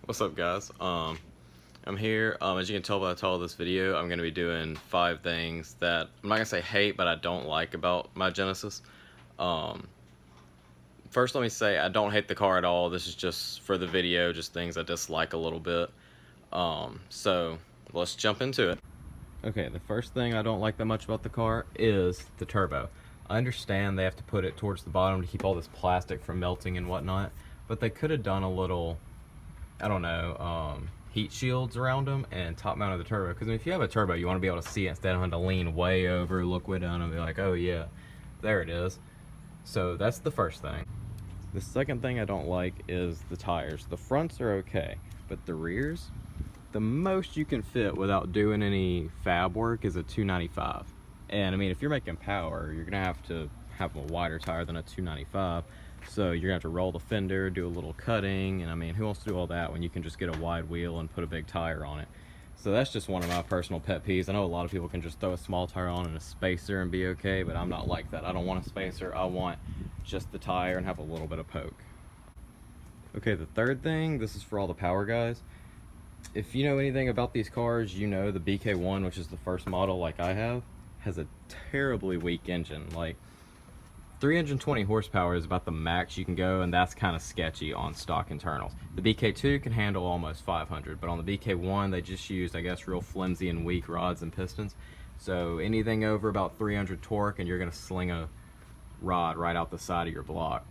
What's up, guys? I'm here. As you can tell by the title of this video, I'm going to be doing 5 things that I'm not going to say hate, but I don't like about my Genesis. First, let me say I don't hate the car at all. This is just for the video, just things I dislike a little bit. So let's jump into it. Okay, the first thing I don't like that much about the car is the turbo. I understand they have to put it towards the bottom to keep all this plastic from melting and whatnot, but they could have done a little, I don't know, heat shields around them and top mounted the turbo. Because if you have a turbo, you want to be able to see it instead of having to lean way over, look way down, and be like, oh yeah, there it is. So that's the first thing. The second thing I don't like is the tires. The fronts are okay, but the rears, the most you can fit without doing any fab work is a 295. And I mean, if you're making power, you're gonna have to have a wider tire than a 295. So you're gonna have to roll the fender, do a little cutting, and I mean, who wants to do all that when you can just get a wide wheel and put a big tire on it? So that's just one of my personal pet peeves. I know a lot of people can just throw a small tire on and a spacer and be okay, but I'm not like that. I don't want a spacer. I want just the tire and have a little bit of poke. Okay, the third thing, this is for all the power guys. If you know anything about these cars, you know the BK1, which is the first model like I have, has a terribly weak engine. Like 320 horsepower is about the max you can go, and that's kind of sketchy on stock internals. The BK2 can handle almost 500, but on the BK1 they just used, I guess, real flimsy and weak rods and pistons. So anything over about 300 torque and you're gonna sling a rod right out the side of your block.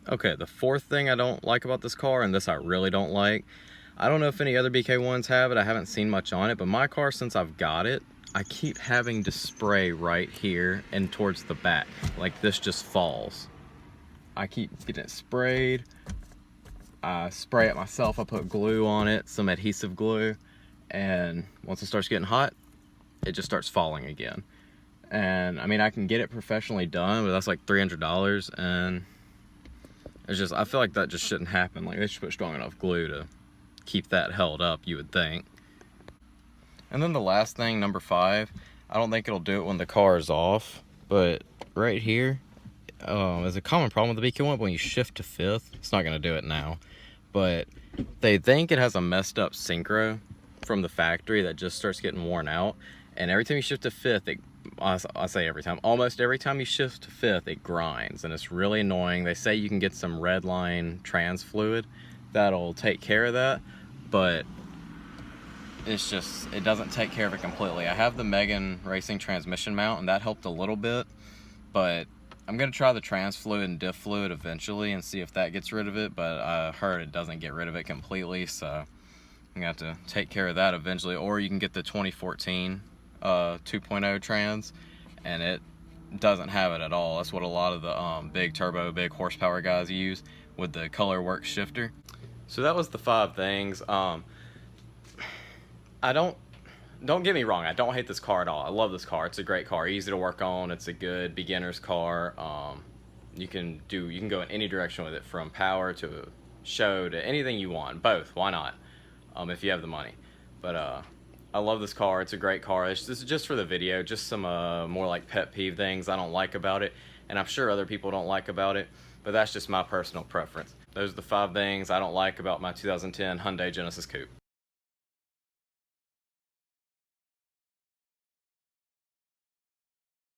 Okay, the fourth thing I don't like about this car, and this I really don't like, I don't know if any other BK1s have it, I haven't seen much on it, but my car, since I've got it, I keep having to spray right here and towards the back. Like this just falls. I keep getting it sprayed. I spray it myself. I put glue on it, some adhesive glue, and once it starts getting hot, it just starts falling again. And I mean, I can get it professionally done, but that's like $300, and it's just, I feel like that just shouldn't happen. Like they should put strong enough glue to keep that held up, you would think. And then the last thing, number 5, I don't think it'll do it when the car is off, but right here is a common problem with the BK1. When you shift to 5th, it's not going to do it now, but they think it has a messed up synchro from the factory that just starts getting worn out, and every time you shift to 5th, I say every time, almost every time you shift to 5th, it grinds, and it's really annoying. They say you can get some red line trans fluid that'll take care of that, but it's just, it doesn't take care of it completely. I have the Megan racing transmission mount, and that helped a little bit, but I'm gonna try the trans fluid and diff fluid eventually and see if that gets rid of it, but I heard it doesn't get rid of it completely, so I'm gonna have to take care of that eventually. Or you can get the 2014 2.0 trans, and it doesn't have it at all. That's what a lot of the big turbo, big horsepower guys use with the color work shifter. So that was the 5 things. Don't get me wrong, I don't hate this car at all. I love this car. It's a great car, easy to work on. It's a good beginner's car. You can go in any direction with it, from power to show to anything you want. Both, why not? If you have the money. But I love this car. It's a great car. This is just for the video, just some more like pet peeve things I don't like about it, and I'm sure other people don't like about it, but that's just my personal preference. Those are the 5 things I don't like about my 2010 Hyundai Genesis coupe.